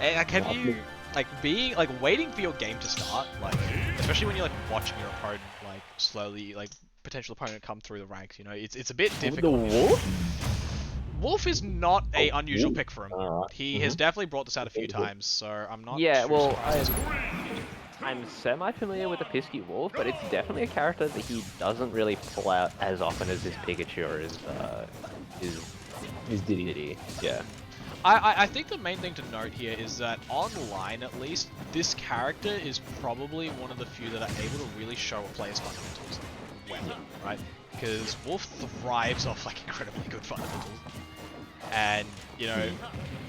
And can you waiting for your game to start, like especially when you're like watching your opponent like slowly potential opponent come through the ranks, it's a bit difficult. The Wolf? Wolf is not a unusual pick for him. Alright. He has definitely brought this out a few times, so I'm not Yeah, too well, surprised. I'm semi-familiar with the Pisky Wolf, but it's definitely a character that he doesn't really pull out as often as his Pikachu or his Diddy. Yeah. I think the main thing to note here is that online, at least, this character is probably one of the few that are able to really show a player's fundamentals well, right? Because Wolf thrives off like incredibly good fundamentals, and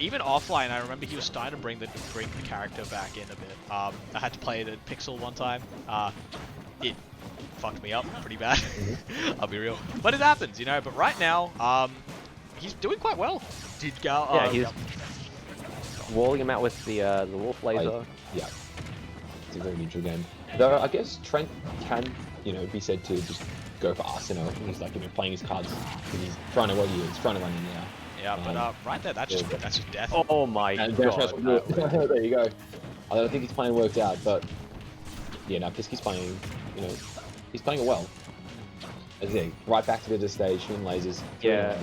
even offline, I remember he was starting to bring the character back in a bit. I had to play it at Pixel one time. It fucked me up pretty bad. I'll be real, but it happens, But right now, he's doing quite well. Yeah, he's walling him out with the Wolf Laser. Yeah, it's a very neutral game. Though I guess Trent can, be said to just go for Arsenal. He's like, playing his cards because he's trying to run in now. Yeah, but right there, that's just death. Oh my god. There you go. I don't think his plan worked out, but yeah, no, Pisky's playing, he's playing it well. I think right back to the stage, shooting lasers. Yeah.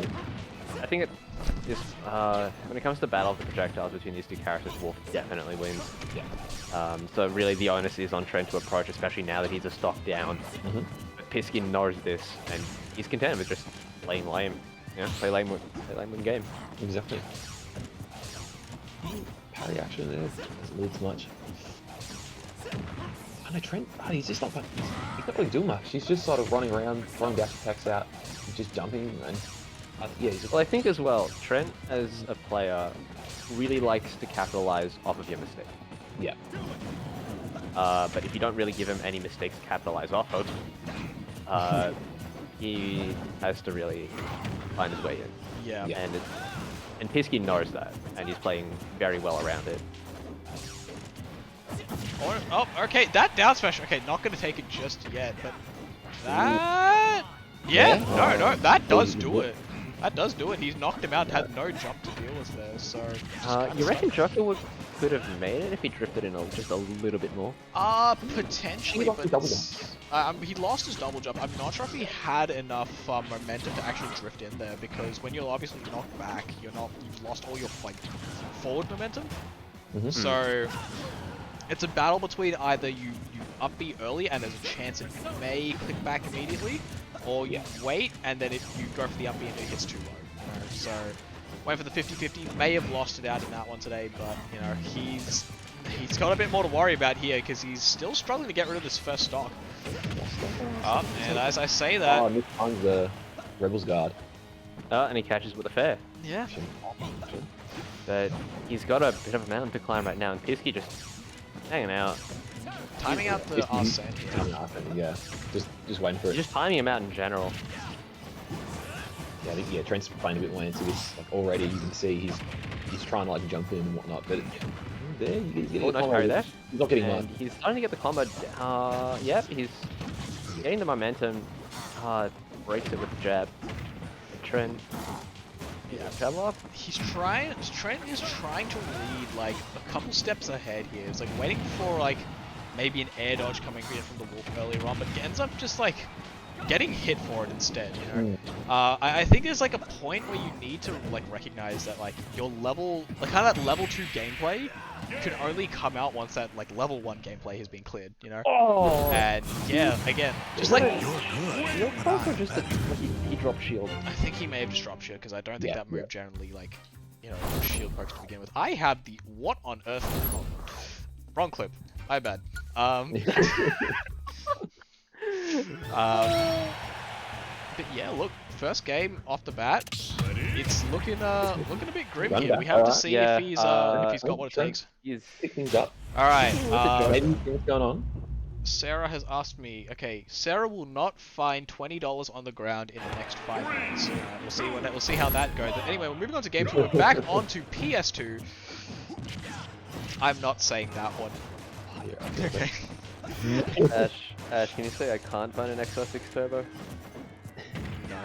I think when it comes to battle of the projectiles between these two characters, Wolf definitely wins. Yeah. So really the onus is on Trent to approach, especially now that he's a stock down. But Pisky knows this, and he's content with just playing lame. Play lame win game. Exactly. Parry action there, that's a little too much. I know Trent, he's just not really doing much. He's just sort of running around, throwing dash attacks out, just jumping, and yeah, he's just... Well, I think as well, Trent as a player really likes to capitalize off of your mistake. Yeah. But if you don't really give him any mistakes to capitalize off of, he has to really find his way in. Yeah. And Pisky knows that, and he's playing very well around it. Oh, okay, that down smash. Okay, not gonna take it just yet, but that. Yeah, no, that does do it. That does do it. He's knocked him out, had no jump to deal with there, so... you reckon Joker could have made it if he drifted in just a little bit more? Potentially, but... he lost his double jump. I'm not sure if he had enough momentum to actually drift in there, because when you're obviously knocked back, you've lost all your, forward momentum. So... It's a battle between either you up B early and there's a chance it may click back immediately, or you wait and then if you go for the up B and it hits too low. So wait for the 50-50. May have lost it out in that one today, but he's got a bit more to worry about here because he's still struggling to get rid of this first stock. And as I say that, this time's the Rebels Guard. And he catches with a fair. Yeah. But he's got a bit of a mountain to climb right now, and Pisky just hanging out. Timing out the Arsene. Yeah. Just waiting for it. Just timing him out in general. Yeah, I think Trent's playing a bit more into this. Already you can see he's trying to jump in and whatnot, but there he's getting nice parry there. He's not getting one. He's starting to get the combo. Yep, he's getting the momentum. Breaks it with the jab. Trent. Yeah, jab off. Trent is trying to lead a couple steps ahead here. It's waiting for maybe an air dodge coming in from the Wolf earlier on, but ends up just getting hit for it instead. I think there's a point where you need to recognize that your level, kind of that level 2 gameplay can only come out once that level 1 gameplay has been cleared. Oh. And yeah, again, just You're close or just he dropped shield? I think he may have just dropped shield because I don't think that move generally shield pokes to begin with. I have the what on earth? Wrong clip. My bad. But yeah, look, first game off the bat, it's looking a bit grim here. We have to see if he's got what it takes. He's Pick things up. All right. Maybe things going on. Sarah has asked me. Okay, Sarah will not find $20 on the ground in the next 5 minutes. We'll see how that goes. But anyway, we're moving on to game 2. We're back onto PS2. I'm not saying that one. Oh, yeah, Okay. Ash, can you say I can't find an XR6 Turbo? No.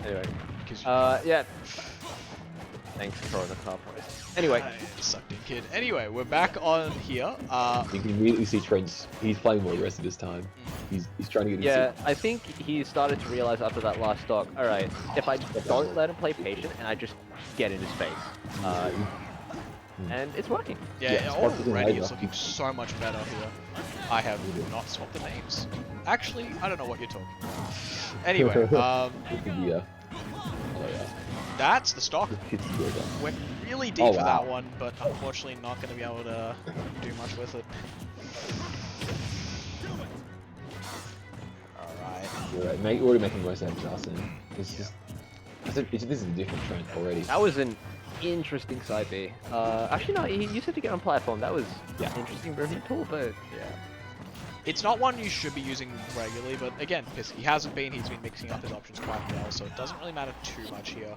Anyway. Yeah. Thanks, Corona Car Price. Anyway. Sucked in, kid. Anyway, we're back on here. You can immediately see Trent's. He's playing more the rest of his time. He's trying to get. Yeah, I think he started to realize after that last stock. All right, if I don't let him play patient and I just get in his face, and it's working. Yeah, already it's looking so much better here. I have not swapped the names. Actually, I don't know what you're talking about. Anyway, that's the stock. Went really deep for that one, but unfortunately not going to be able to do much with it. Alright. Yeah, already making the most out of Justin. It's just... this is a different trend already. That was an interesting side B. Actually no, he used it to get on platform. That was an interesting movement tool, but yeah. It's not one you should be using regularly, but again, he hasn't been, he's been mixing up his options quite well, so it doesn't really matter too much here.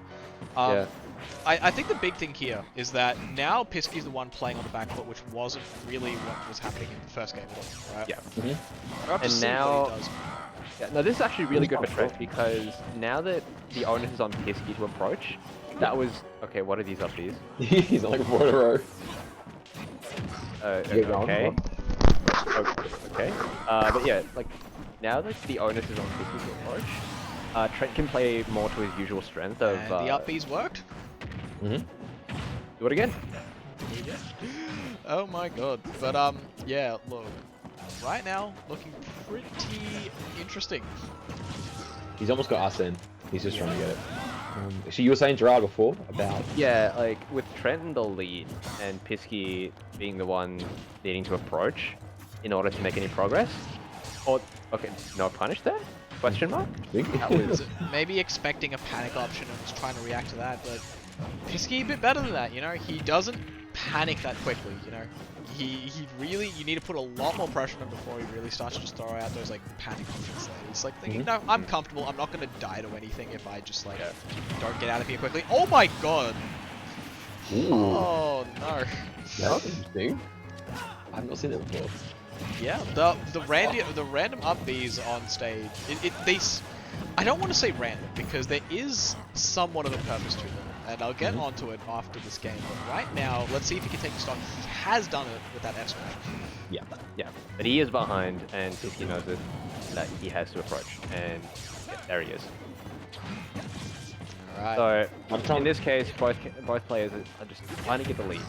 I think the big thing here is that now Piski's the one playing on the back foot, which wasn't really what was happening in the first game at all, right? Yeah. And now... Yeah, no, this is actually really good for Trent, because now that the onus is on Piski to approach, that was... Okay, what are these up these? He's like 4 in a row. Okay. Okay. But yeah, like, now that the onus is on Piski to approach, Trent can play more to his usual strength of... And the up B's worked? Do it again. Oh my god. But, yeah, look. Right now, looking pretty interesting. He's almost got us in. He's just trying to get it. Actually, you were saying Gerard before about... Yeah, like, with Trent in the lead, and Piski being the one needing to approach in order to make any progress. Or, okay, no punish there? Question mark? That was maybe expecting a panic option and just trying to react to that, but Piski a bit better than that, you know? He doesn't panic that quickly, you know? He really, you need to put a lot more pressure on him before he really starts to just throw out those like panic options there. He's like thinking, no, I'm comfortable, I'm not gonna die to anything if I just like don't get out of here quickly. Oh my god! Ooh. Oh no. That's interesting. I've not seen it before. Yeah, the random up Bs on stage, I don't want to say random because there is somewhat of a purpose to them, and I'll get onto it after this game. But right now, let's see if he can take the stock. He has done it with that S smash. Yeah. But he is behind, and Piski knows it, that he has to approach, and there he is. Alright. So in this case, both players are just trying to get the lead,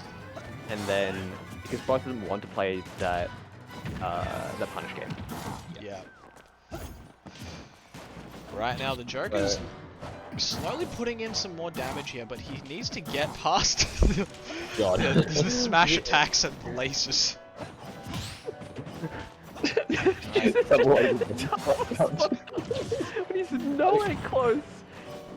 and then because both of them want to play that the punish game. Yeah. Right now, the Joker's slowly putting in some more damage here, but he needs to get past the smash attacks and the lasers. He's nowhere close.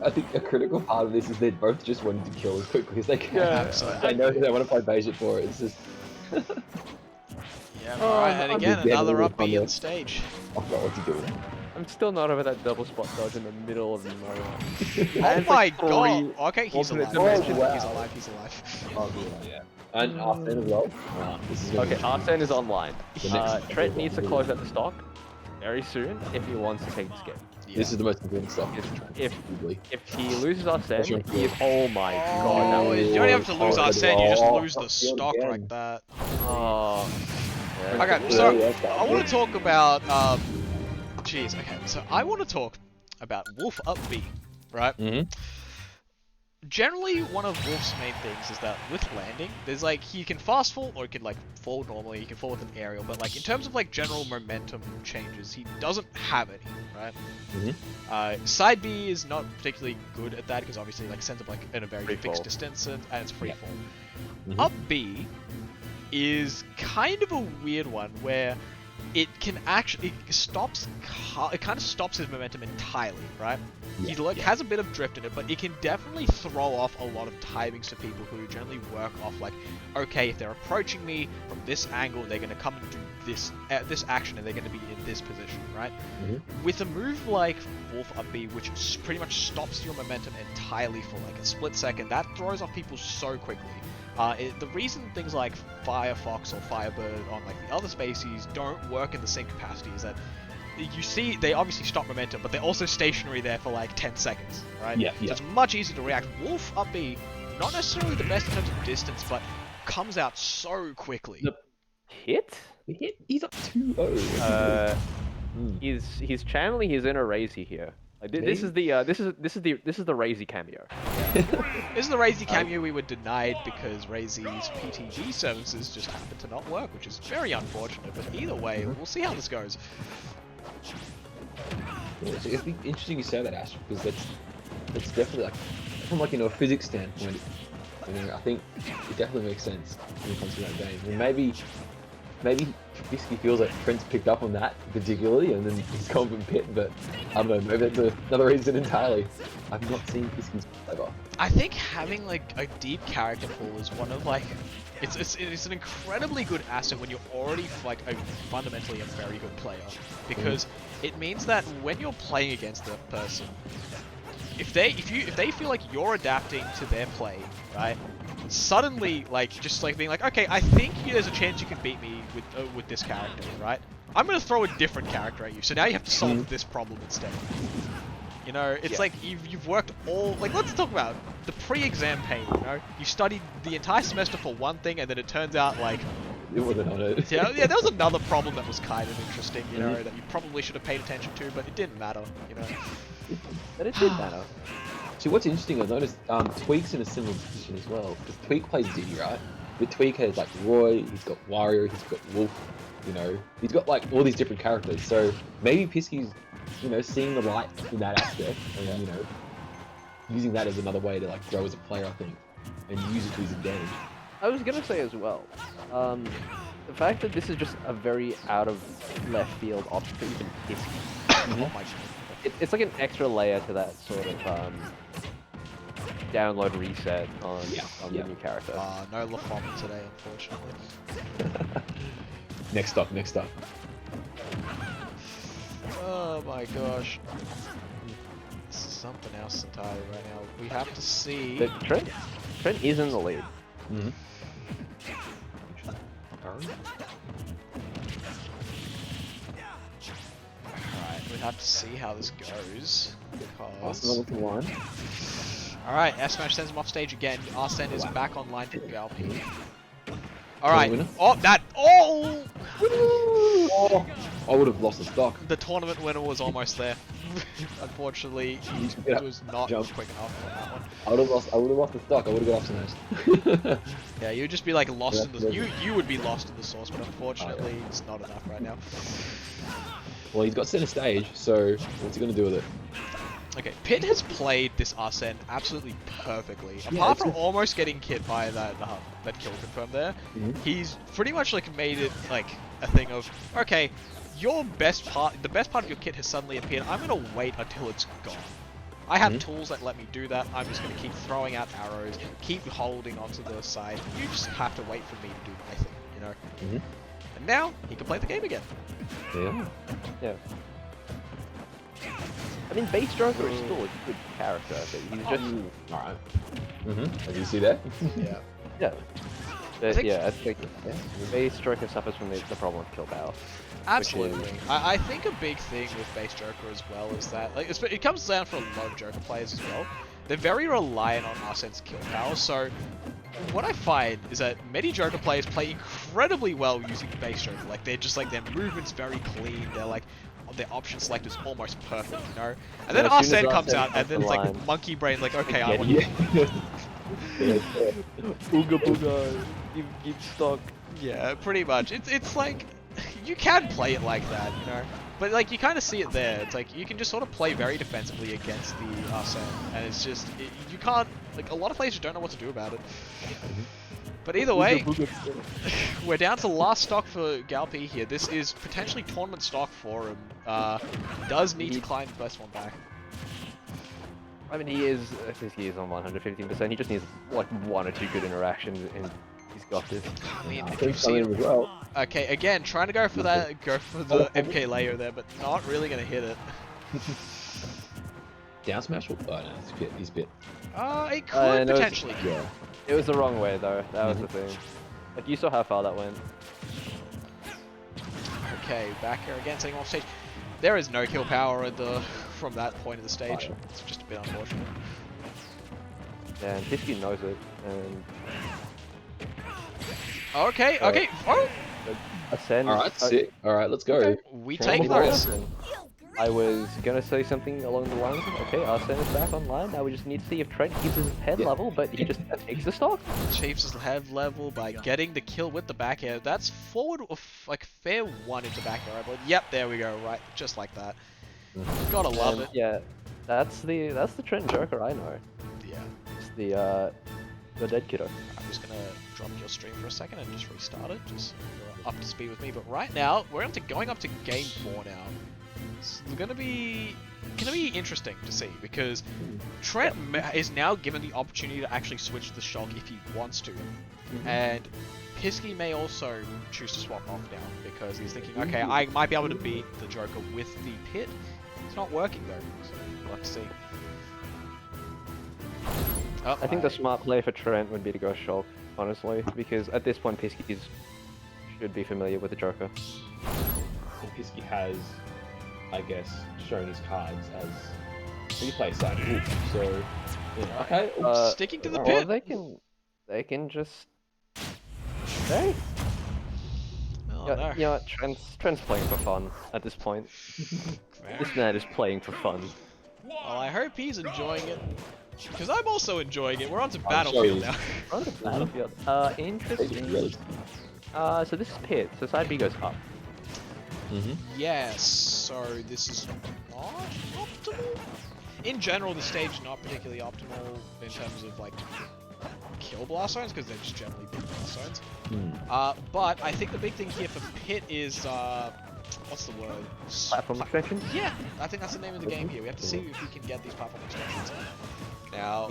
I think a critical part of this is they're both just wanting to kill as quickly as they can. Yeah, absolutely. I know they want to play Beijing for it. It's just. Yeah, alright, and again, another up B on stage. I forgot what to do. I'm still not over that double spot dodge in the middle of the moment. Oh my god! Okay, he's alive. Dimension. He's alive. Oh, yeah. And Arsene as well. This is okay, Arsene is online. Trent needs to close out the stock very soon if he wants to take this game. Yeah. This is the most important stuff. If he loses Arsene, oh my god, that was... You don't have to lose Arsene, you just lose the stock like that. Oh. Yeah. Okay, so I want to talk about, jeez, okay, so I want to talk about Wolf up B, right? Generally, one of Wolf's main things is that with landing, there's like, he can fast fall or he can like fall normally, he can fall with an aerial, but like in terms of like general momentum changes, he doesn't have any, right? Side B is not particularly good at that because obviously like sends up like in a very fixed distance and it's free fall. Up B is kind of a weird one where it can actually it kind of stops his momentum entirely, right? He has a bit of drift in it, but it can definitely throw off a lot of timings to people who generally work off like, okay, if they're approaching me from this angle, they're going to come and do this action, and they're going to be in this position, right? With a move like Wolf up B, which pretty much stops your momentum entirely for like a split second, that throws off people so quickly. The reason things like Firefox or Firebird on like the other species don't work in the same capacity is that you see they obviously stop momentum, but they're also stationary there for like 10 seconds, right? So it's much easier to react. Wolf up B not necessarily the best in terms of distance, but comes out so quickly. The Hit? He's up 2-0. He's channeling his inner Razy here. Like, this is the Razy cameo. This is the Razy cameo we were denied because Razy's PTG services just happened to not work, which is very unfortunate. But either way, we'll see how this goes. Yeah, it's interesting you say that, Ash, because that's definitely like from like a physics standpoint. I think it definitely makes sense when it comes to that game. And maybe Spookski feels like Trent's picked up on that particularly, and then he's gone from Pit. But I don't know, maybe that's another reason entirely. I've not seen Spookski's ever. I think having like a deep character pool is one of like, it's an incredibly good asset when you're already like fundamentally a very good player, because it means that when you're playing against a person, if they feel like you're adapting to their play, right? Suddenly, like, just like being like, okay, I think there's a chance you can beat me with this character, right? I'm gonna throw a different character at you, so now you have to solve this problem instead. You know, it's like you've worked all, like, let's talk about the pre-exam pain. You know, you studied the entire semester for one thing, and then it turns out like It wasn't on it. yeah, there was another problem that was kind of interesting, you know, that you probably should have paid attention to, but it didn't matter, you know. But it did matter. See, what's interesting, I've noticed Tweak's in a similar position as well, because Tweak plays Diddy, right? But Tweak has like Roy, he's got Wario, he's got Wolf, you know, he's got like all these different characters. So maybe Piski's, you know, seeing the light in that aspect, and you know, using that as another way to like grow as a player, I think, and use it to his advantage. I was gonna say as well, the fact that this is just a very out of left field option for even Piski. Oh my god. It's like an extra layer to that sort of download reset on the new character. No LaFont today, unfortunately. Next up. Oh my gosh. This is something else entirely right now. We have to see. But Trent is in the lead. Alright, we have to see how this goes. Arsenal looking one. Alright, S-Smash sends him off stage again. Arsene is back online for gall.P. Alright. Oh, that. Oh! Oh! I would have lost the stock. The tournament winner was almost there. Unfortunately, he was not quick enough on that one. I would have lost the stock. I would have got up smashed. Yeah, you'd just be like lost in the. You would be lost in the source, but unfortunately, it's not enough right now. Well, he's got center stage, so what's he gonna do with it? Okay, Pit has played this Arsene absolutely perfectly. Apart from almost getting killed by that kill confirm there, he's pretty much like made it like a thing of, okay, the best part of your kit has suddenly appeared. I'm gonna wait until it's gone. I have tools that let me do that. I'm just gonna keep throwing out arrows, keep holding onto the side. You just have to wait for me to do my thing, you know. And now he can play the game again. Yeah. I mean, Base Joker is still a good character, but he's just... Alright. As you see that? Yeah. Yeah. I think Base Joker suffers from the problem of kill power. Absolutely. I think a big thing with Base Joker as well is that, like, it comes down for a lot of Joker players as well. They're very reliant on Arsene's kill power, so what I find is that many Joker players play incredibly well using Base Joker. Like, they're just like, their movement's very clean, they're like, their option select is almost perfect, you know? And then Arsene comes out, and then it's like monkey brain, like, okay, I want to... Ooga booga, give stock. Yeah, pretty much. It's like, you can play it like that, you know? But like, you kind of see it there. It's like, you can just sort of play very defensively against the Arsene, and it's just, you can't, like, a lot of players just don't know what to do about it. But either way, we're down to the last stock for gall.P here. This is potentially tournament stock for him. Does need to climb the first one back. I mean, he is on 115%. He just needs like 1 or 2 good interactions, and he's got this. I mean, if you've seen him, okay, again, trying to go for the MK layer there, but not really gonna hit it. Down smash? Oh no, he's bit. It could potentially. Yeah. It was the wrong way though. That was the thing. Like, you saw how far that went. Okay, back here again, setting off stage. There is no kill power from that point of the stage. It's just a bit unfortunate. Yeah, and Pisky knows it, and Okay, okay. Oh, Ascend. Alright, sick. Alright, let's go. Okay. we Trent take will those. go. I was gonna say something along the lines of, okay, Arsene is back online, now we just need to see if Trent keeps his head Yeah. level, but he just takes the stock. Chiefs his head level by getting the kill with the back air. That's forward of like fair one into back air. But yep, there we go. Right, just like that. Gotta love And it. yeah, that's the Trent Joker I know. Yeah. It's the dead kiddo. I'm just gonna drop your stream for a second and just restart it, just so you're up to speed with me. But right now, we're going up to game 4 now. It's gonna be interesting to see because Trent is now given the opportunity to actually switch the shock if he wants to, and Pisky may also choose to swap off now because he's thinking, okay, I might be able to beat the Joker with the pit. It's not working though, so we'll have to see. Oh, I think the smart play for Trent would be to go shock, honestly, because at this point Pisky should be familiar with the Joker. Pisky has, I guess, shown his cards as he plays side wolf. So, yeah. Okay. sticking to the Or pit. they can just stay. Oh, Yeah, no. you know what, Trent's playing for fun at this point. This man is playing for fun. Well, I hope he's enjoying it. Because I'm also enjoying it. We're on to sure Battlefield he now. On the battlefield. Interesting. So this is pit, so side B goes up. Yes, so this is not optimal. In general, the stage is not particularly optimal in terms of like kill blast zones because they're just generally big blast zones. But I think the big thing here for pit is what's the word? Platform extension? Yeah, I think that's the name of the game here. We have to see if we can get these platform extensions. Now,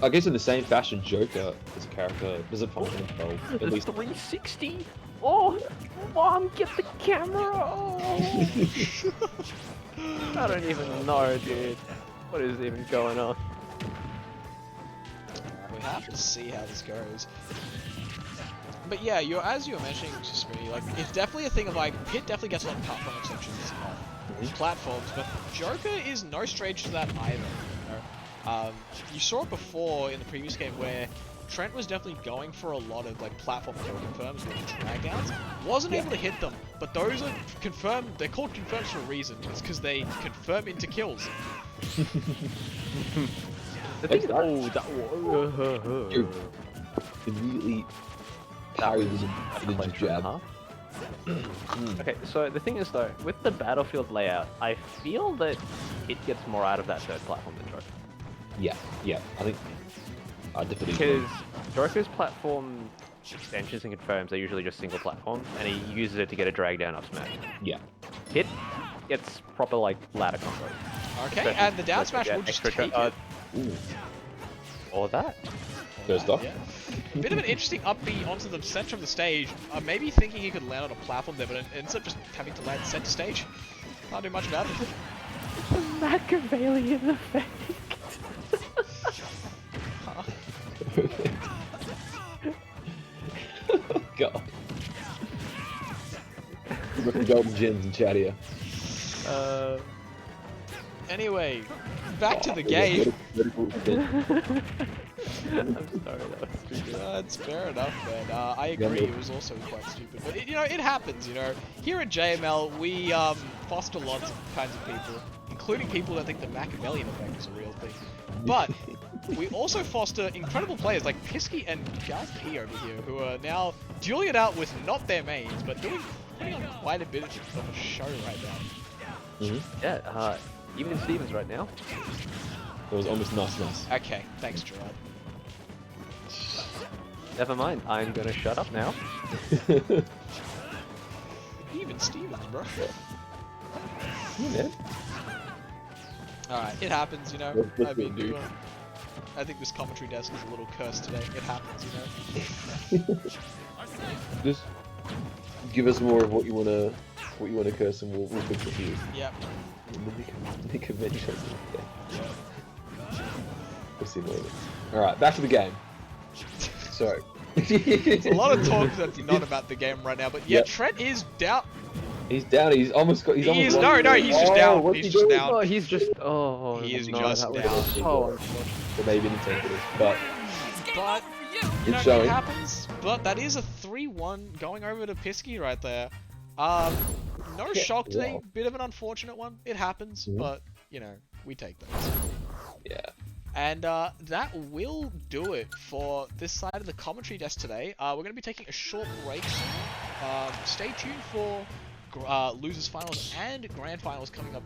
I guess in the same fashion, Joker as a character doesn't function well. At least 360. Oh, Mom, get the camera. Oh. I don't even know, dude. What is even going on? we have to see how this goes. But yeah, as you were mentioning, Spookski, like it's definitely a thing of like Pit definitely gets a lot of platform extensions off platforms, but Joker is no stranger to that either. You know? You saw it before in the previous game where Trent was definitely going for a lot of like platform kill confirms with the drag downs. Wasn't able to hit them, but those are confirmed. They're called confirms for a reason. It's because they confirm into kills. The thing is, you immediately parry the jab. Okay, so the thing is though, with the battlefield layout, I feel that it gets more out of that third platform than Joker. Yeah, I think I definitely Because Joker's platform extensions and confirms are usually just single platform, and he uses it to get a drag down up smash. Yeah. Hit gets proper like ladder combos. Okay, and the down smash will just take it. Or that. First off. Yeah. Bit of an interesting upbeat onto the center of the stage. Maybe thinking he could land on a platform there, but it ends up just having to land center stage. Can't do much about it. The Machiavellian effect. Oh god. We've got the golden gems in chat here. Anyway, back to the game. I'm sorry, that was stupid. That's fair enough, man. I agree, it was also quite stupid. But, you know, it happens, you know. Here at JML, we foster lots of kinds of people, including people that think the Machiavellian effect is a real thing. But we also foster incredible players like Pisky and gall.P over here, who are now dueling it out with not their mains, but putting on quite a bit of a show right now. Yeah, even Stevens right now. It was almost nice. Okay, thanks, Gerard. Never mind, I'm gonna shut up now. Even Stevens, bro. Yeah. Alright, it happens, you know. Let's I mean, do it. I think this commentary desk is a little cursed today. It happens, you know. Just give us more of what you wanna curse, and we'll fix it for you. Yep. Make a mention. We'll see later. Alright, back to the game. So There's a lot of talk that's not about the game right now, but yeah, Yep. Trent is down. He's down. He's almost got. He's almost. No, he's just down. What's He's he just doing? down. Oh, he's just. Oh, He is no, just that was down. so unfortunate. So maybe intended, but But you Good know, showing. it happens. But that is a 3-1 going over to Pisky right there. No Yeah, shock today. wow. Bit of an unfortunate one. It happens, Mhm. but you know, we take those. yeah. And that will do it for this side of the commentary desk today. We're going to be taking a short break soon. Stay tuned for losers finals and grand finals coming up